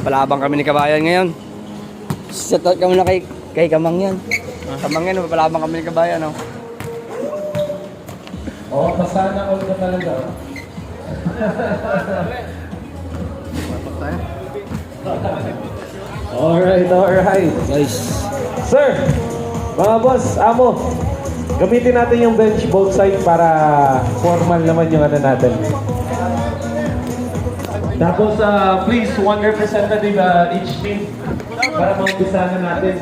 Papalabang kami ni Kabayan ngayon. Set out ka muna kay Kamang yan. Kamang yan, papalabang kami ni Kabayan, no? Oo, pasana all ka talaga. Alright. Guys. Sir, mga boss, amo, gamitin natin yung bench both side para formal naman yung ano natin. Tapos, please, one representative each team para maumpisa na natin.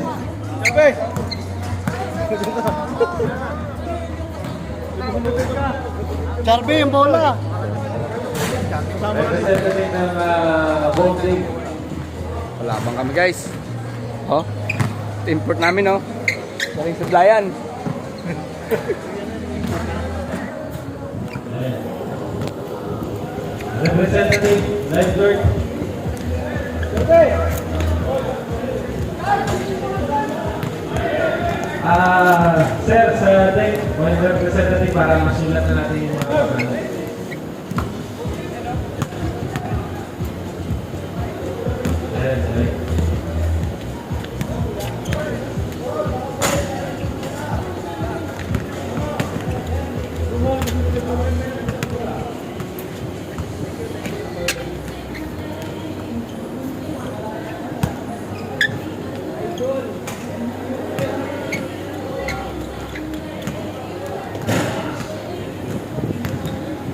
Darby, yung bola. Representative ng both team. Palabang kami, guys. Oh. Import namin, oh. Galing supply-an. Representative, lifeguard. Sir, sa deck, one representative para masulat na natin yung mga pangalan. Ayan.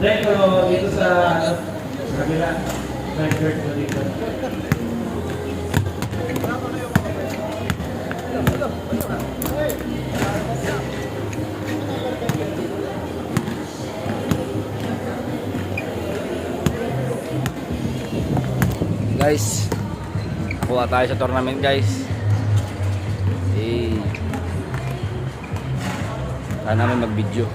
Deko, dito sa kabila. Lifeguard mo dito. Guys, kuha tayo sa tournament, guys. Sana namin mag-video.